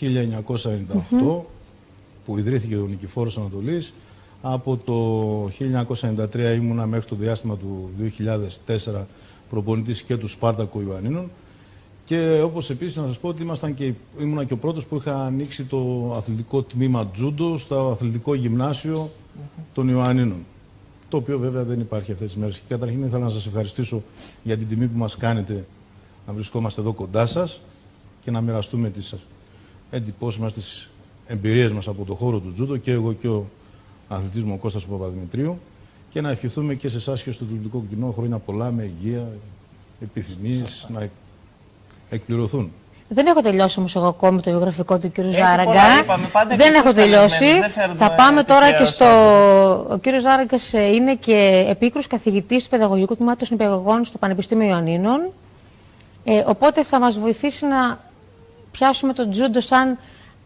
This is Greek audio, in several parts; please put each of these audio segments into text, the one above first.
1998 που ιδρύθηκε ο Νικηφόρος Ανατολής. Από το 1993 ήμουνα μέχρι το διάστημα του 2004 προπονητής και του Σπάρτακου Ιωαννίνων. Και όπως επίσης να σας πω ότι ήμουνα και ο πρώτος που είχα ανοίξει το αθλητικό τμήμα τζούντο στο αθλητικό γυμνάσιο των Ιωαννίνων. Το οποίο βέβαια δεν υπάρχει αυτές τις μέρες. Και καταρχήν ήθελα να σας ευχαριστήσω για την τιμή που μας κάνετε να βρισκόμαστε εδώ κοντά σας και να μοιραστούμε τις εντυπώσεις μας, τις εμπειρίες μας από το χώρο του τζούντο, και εγώ και ο αθλητής μου ο Κώστας Παπαδημητρίου, και να ευχηθούμε και σε εσάς και στο τουρκικό κοινό χρόνια πολλά με υγεία, επιθυμίες να εκπληρωθούν. Δεν έχω τελειώσει όμως εγώ ακόμη το βιογραφικό του κ. Ζάραγκα. Δεν έχω τελειώσει. Θα πάμε τώρα και στο... Ο κ. Ζάραγκας είναι και επίκρους καθηγητής του Παιδαγωγικού Τμήματος Νηπιαγωγών στο Πανεπιστήμιο Ιωαννίνων. Οπότε θα μας βοηθήσει να πιάσουμε το τζούντο σαν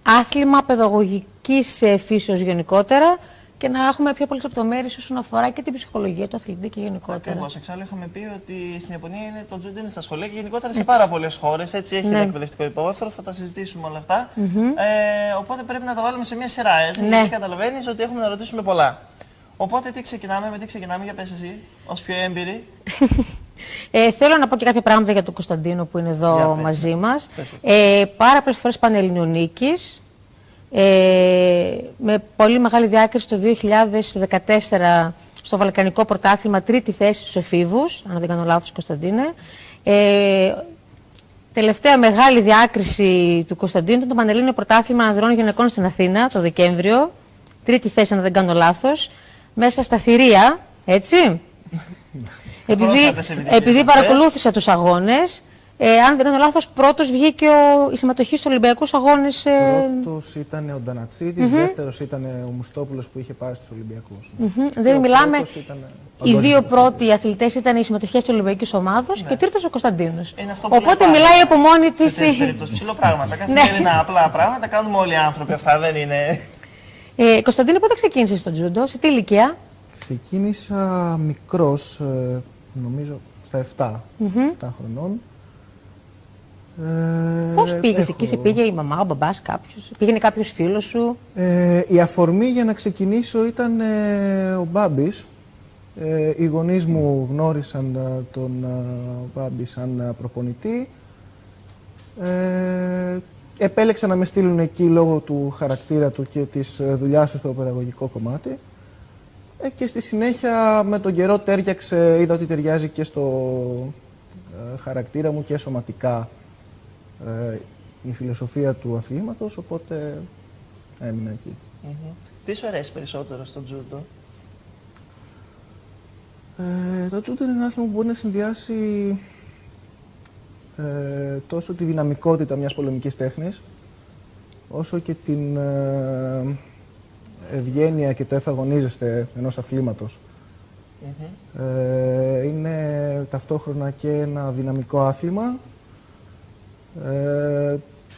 άθλημα παιδαγωγικής φύσεως γενικότερα και να έχουμε πιο πολλές λεπτομέρειες όσον αφορά και την ψυχολογία του αθλητή και γενικότερα. Ακριβώς. Εξάλλου είχαμε πει ότι στην Ιαπωνία το τζούντο είναι στα σχολεία και γενικότερα σε πάρα πολλές χώρες. Έτσι έχει ένα εκπαιδευτικό υπόβαθρο, θα τα συζητήσουμε όλα αυτά. Οπότε πρέπει να τα βάλουμε σε μια σειρά, έτσι, γιατί καταλαβαίνεις ότι έχουμε να ρωτήσουμε πολλά. Οπότε τι ξεκινάμε, για πες εσύ, ως πιο έμπειρη. Θέλω να πω και κάποια πράγματα για τον Κωνσταντίνο που είναι εδώ μαζί μας. Πάρα πολλές φορές Πανελληνιονίκης. Με πολύ μεγάλη διάκριση το 2014 στο Βαλκανικό Πρωτάθλημα, τρίτη θέση στους εφήβους, αν δεν κάνω λάθος, Κωνσταντίνε. Τελευταία μεγάλη διάκριση του Κωνσταντίνου ήταν το Πανελλήνιο Πρωτάθλημα Ανδρών Γυναικών στην Αθήνα το Δεκέμβριο, τρίτη θέση, αν δεν κάνω λάθος, μέσα στα θηρία, έτσι. Επειδή παρακολούθησα τους αγώνες, αν δεν κάνω λάθος, πρώτος βγήκε η συμμετοχή στους Ολυμπιακούς Αγώνες. Πρώτος ήταν ο Ντανατσίδης, δεύτερος ήταν ο Μουστόπουλος που είχε πάει στους Ολυμπιακούς. Δεν μιλάμε. Οι δύο πρώτοι αθλητές ήταν οι συμμετοχές της Ολυμπιακής Ομάδος και τρίτος ο Κωνσταντίνος. Οπότε μιλάει από μόνη της. Σε τέτοιες περιπτώσεις ψηλό πράγματα. Καθημερινά απλά πράγματα κάνουμε όλοι οι άνθρωποι. Αυτά δεν είναι. Κωνσταντίνο, πότε ξεκίνησες στο τζούντο, σε τι ηλικία? Ξεκίνησα μικρός, νομίζω στα 7 χρονών. Πώς πήγες εκεί, σε πήγε η μαμά, ο μπαμπάς, κάποιος, πήγαινε κάποιος φίλος σου? Η αφορμή για να ξεκινήσω ήταν ο Μπάμπης. Οι γονείς μου γνώρισαν τον Μπάμπη σαν προπονητή. Επέλεξαν να με στείλουν εκεί λόγω του χαρακτήρα του και της δουλειάς του στο παιδαγωγικό κομμάτι. Και στη συνέχεια με τον καιρό τέριαξε, είδα ότι ταιριάζει και στο χαρακτήρα μου και σωματικά η φιλοσοφία του αθλήματος, οπότε έμεινα εκεί. Τι σου αρέσει περισσότερο στο τζούντο? Το τζούντο είναι ένα άθλημα που μπορεί να συνδυάσει τόσο τη δυναμικότητα μιας πολεμικής τέχνης, όσο και την ευγένεια και το εφαγωνίζεστε ενός αθλήματος. Είναι ταυτόχρονα και ένα δυναμικό άθλημα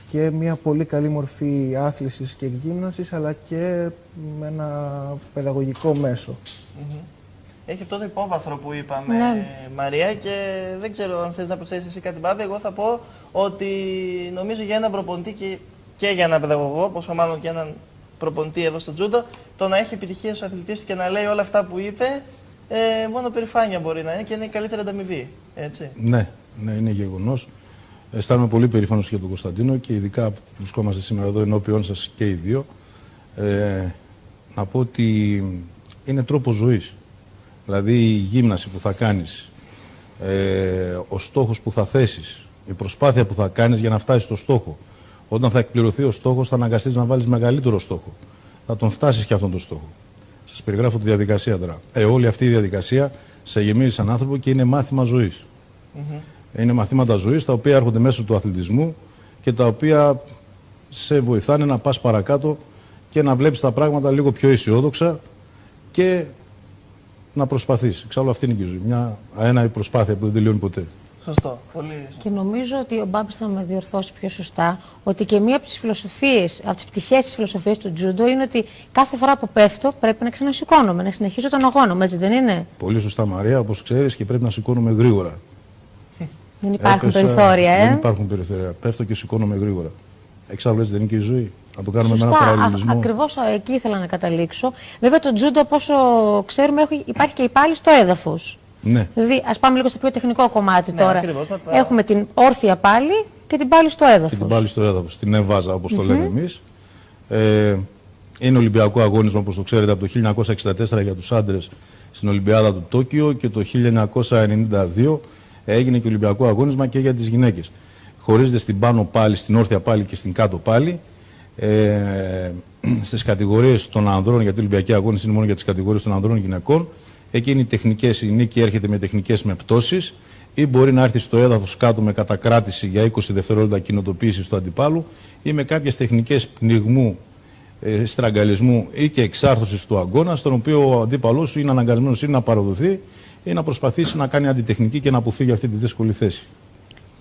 και μια πολύ καλή μορφή άθλησης και εκγύμνασης, αλλά και με ένα παιδαγωγικό μέσο. Έχει αυτό το υπόβαθρο που είπαμε, Μαρία, και δεν ξέρω αν θες να προσθέσεις εσύ κάτι, Μπάμπη. Εγώ θα πω ότι νομίζω για έναν προπονητή και για έναν παιδαγωγό, πόσο μάλλον και έναν προπονητή εδώ στο τζούντο, το να έχει επιτυχία στους αθλητές και να λέει όλα αυτά που είπε, μόνο περηφάνεια μπορεί να είναι και είναι η καλύτερη ανταμοιβή. Έτσι. Ναι, είναι γεγονός. Αισθάνομαι πολύ περήφανος για τον Κωνσταντίνο και ειδικά που βρισκόμαστε σήμερα εδώ ενώπιον σας και οι δύο. Να πω ότι είναι τρόπος ζωής. Δηλαδή η γύμναση που θα κάνεις, ο στόχος που θα θέσεις, η προσπάθεια που θα κάνεις για να φτάσεις στο στόχο. Όταν θα εκπληρωθεί ο στόχος, θα αναγκαστείς να βάλεις μεγαλύτερο στόχο. Θα τον φτάσεις και αυτόν τον στόχο. Σας περιγράφω τη διαδικασία τώρα. Όλη αυτή η διαδικασία σε γεμίζει σαν άνθρωπο και είναι μάθημα ζωής. Είναι μαθήματα ζωής τα οποία έρχονται μέσω του αθλητισμού και τα οποία σε βοηθάνε να πας παρακάτω και να βλέπεις τα πράγματα λίγο πιο αισιόδοξα και να προσπαθείς. Εξάλλου αυτή είναι και η ζωή. Μια αέναη προσπάθεια που δεν τελειώνει ποτέ. Σωστό. Πολύ σωστό. Και νομίζω ότι ο Μπάμπης θα με διορθώσει πιο σωστά ότι και μία από τις φιλοσοφίες, από τις πτυχές της φιλοσοφίας του τζούντο είναι ότι κάθε φορά που πέφτω πρέπει να ξανασηκώνομαι, να συνεχίζω τον αγώνα μου, έτσι δεν είναι? Πολύ σωστά, Μαρία, όπως ξέρεις, και πρέπει να σηκώνομαι γρήγορα. Δεν υπάρχουν περιθώρια, Δεν υπάρχουν περιθώρια. Πέφτω και σηκώνομαι γρήγορα. Εξάλλου έτσι δεν είναι και η ζωή. Να το κάνουμε με ένα παραλληλισμό. Ακριβώς εκεί ήθελα να καταλήξω. Βέβαια το τζούντο, όπως ξέρουμε, υπάρχει και η πάλη στο έδαφος. Ναι. Δηλαδή, ας πάμε λίγο στο πιο τεχνικό κομμάτι τώρα. Ακριβώς, Έχουμε την όρθια πάλη και την πάλη στο έδαφος. Και την πάλη στο έδαφος, την εβάζα όπως το λέμε εμείς. Είναι Ολυμπιακό αγώνισμα, όπως το ξέρετε, από το 1964 για τους άντρες στην Ολυμπιάδα του Τόκιο και το 1992 έγινε και Ολυμπιακό αγώνισμα και για τις γυναίκες. Χωρίζεται στην πάνω πάλη, στην όρθια πάλη και στην κάτω πάλη. Στις κατηγορίες των ανδρών, γιατί η Ολυμπιακή αγώνιση είναι μόνο για τις κατηγορίες των ανδρών γυναικών, εκεί είναι οι τεχνικές, η νίκη έρχεται με τεχνικές με πτώσεις ή μπορεί να έρθει στο έδαφος κάτω με κατακράτηση για 20 δευτερόλεπτα κινητοποίηση του αντιπάλου ή με κάποιες τεχνικές πνιγμού, στραγγαλισμού ή και εξάρθρωσης του αγώνα, στον οποίο ο αντίπαλός σου είναι αναγκασμένος ή να παραδοθεί ή να προσπαθήσει να κάνει αντιτεχνική και να αποφύγει αυτή τη δύσκολη θέση.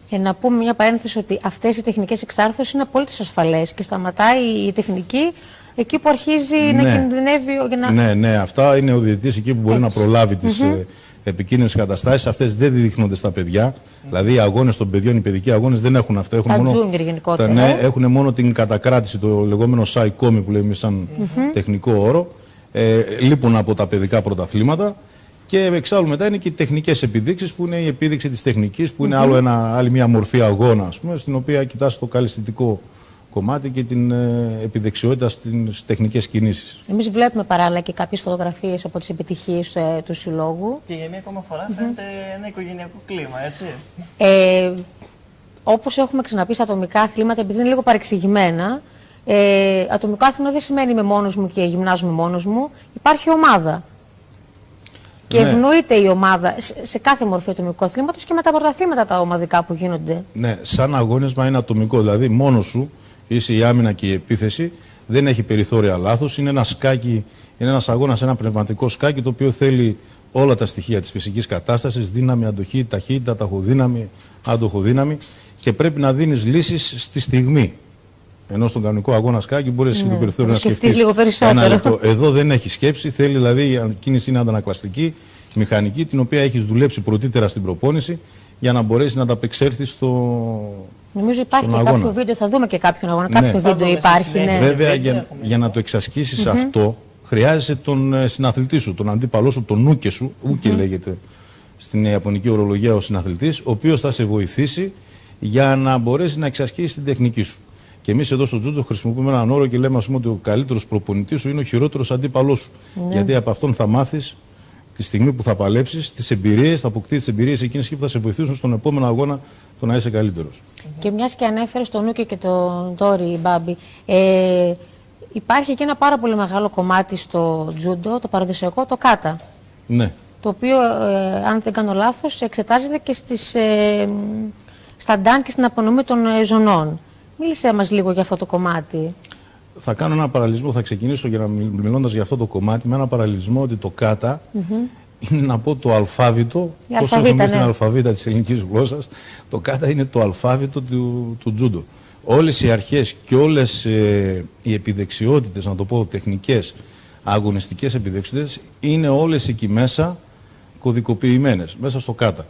Για να πούμε μια παρένθεση ότι αυτές οι τεχνικές εξάρθρωσης είναι απολύτως ασφαλές και σταματάει η τεχνική εκεί που αρχίζει να κινδυνεύει. Ναι, αυτά είναι ο διαιτητής εκεί που μπορεί να προλάβει τις επικίνδυνες καταστάσεις. Αυτές δεν δείχνονται στα παιδιά. Δηλαδή οι αγώνες των παιδιών, οι παιδικοί αγώνες δεν έχουν αυτά. Έχουν τα junior γενικότερα. Ναι, έχουν μόνο την κατακράτηση, το λεγόμενο σάι-κόμι που λέμε σαν τεχνικό όρο. Λείπουν από τα παιδικά πρωταθλήματα. Και εξάλλου μετά είναι και οι τεχνικές επιδείξεις που είναι η επίδειξη της τεχνικής, που είναι άλλη μια μορφή αγώνα, ας πούμε, στην οποία κοιτάς το καλλιστικό κομμάτι και την επιδεξιότητα στις τεχνικές κινήσεις. Εμείς βλέπουμε παράλληλα και κάποιες φωτογραφίες από τις επιτυχίες του συλλόγου. Και για μία ακόμα φορά φαίνεται ένα οικογενειακό κλίμα, έτσι. Όπως έχουμε ξαναπεί στα ατομικά αθλήματα, επειδή είναι λίγο παρεξηγημένα, ατομικό άθλημα δεν σημαίνει είμαι μόνος μου και γυμνάζομαι μόνος μου, υπάρχει ομάδα. Και ευνοείται η ομάδα σε κάθε μορφή ατομικού αθλήματος και με τα πρωταθλήματα τα ομαδικά που γίνονται. Ναι, σαν αγώνισμα είναι ατομικό. Δηλαδή, μόνος σου είσαι η άμυνα και η επίθεση, δεν έχει περιθώρια λάθος. Είναι ένα σκάκι, είναι ένας αγώνας, ένα πνευματικό σκάκι το οποίο θέλει όλα τα στοιχεία της φυσικής κατάστασης: δύναμη, αντοχή, ταχύτητα, ταχοδύναμη, αντοχοδύναμη και πρέπει να δίνεις λύσεις στη στιγμή. Ενώ στον κανονικό αγώνα σκάκι μπορεί το περιθώριο να σκεφτείς λίγο περισσότερο. Ένα λεπτό. Εδώ δεν έχει σκέψη, θέλει δηλαδή η κίνηση είναι αντανακλαστική, μηχανική, την οποία έχεις δουλέψει πρωτήτερα στην προπόνηση για να μπορέσει να ανταπεξέλθει Νομίζω υπάρχει και κάποιο βίντεο, θα δούμε και κάποιον αγώνα. Κάποιο βίντεο υπάρχει. Βέβαια, για να το εξασκήσεις αυτό, χρειάζεσαι τον συναθλητή σου, τον αντίπαλό σου, τον ούκε σου, ούκε λέγεται στην ιαπωνική ορολογία ο συναθλητής, ο οποίος θα σε βοηθήσει για να μπορέσει να εξασκήσεις την τεχνική σου. Και εμείς εδώ στο τζούντο χρησιμοποιούμε έναν όρο και λέμε, ας πούμε, ότι ο καλύτερος προπονητής σου είναι ο χειρότερος αντίπαλός σου. Γιατί από αυτόν θα μάθεις τη στιγμή που θα παλέψεις, τις εμπειρίες, θα αποκτήσεις τις εμπειρίες εκείνες και που θα σε βοηθήσουν στον επόμενο αγώνα το να είσαι καλύτερος. Και μιας και ανέφερες τον Ούκε και τον Τόρι, Μπάμπη, υπάρχει και ένα πάρα πολύ μεγάλο κομμάτι στο τζούντο, το παραδοσιακό, το κάτα. Ναι. Το οποίο, αν δεν κάνω λάθος, εξετάζεται και στα ντάν και στην απονομή των ζωνών. Μίλησέ μας λίγο για αυτό το κομμάτι. Θα κάνω ένα παραλληλισμό, θα ξεκινήσω μιλώντας για αυτό το κομμάτι με ένα παραλληλισμό ότι το κάτα είναι, να πω, το αλφάβητο, όσο έχουμε μπει στην αλφαβήτα της ελληνικής γλώσσας, το κάτα είναι το αλφάβητο του τζούντο. Όλες οι αρχές και όλες οι επιδεξιότητες, να το πω τεχνικές, αγωνιστικές επιδεξιότητες, είναι όλες εκεί μέσα κωδικοποιημένες, μέσα στο κάτα.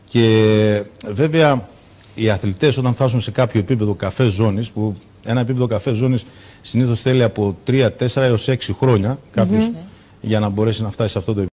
Και βέβαια οι αθλητές όταν φτάσουν σε κάποιο επίπεδο καφέ ζώνης, που ένα επίπεδο καφέ ζώνης συνήθως θέλει από 3, 4 έως 6 χρόνια κάποιος για να μπορέσει να φτάσει σε αυτό το επίπεδο.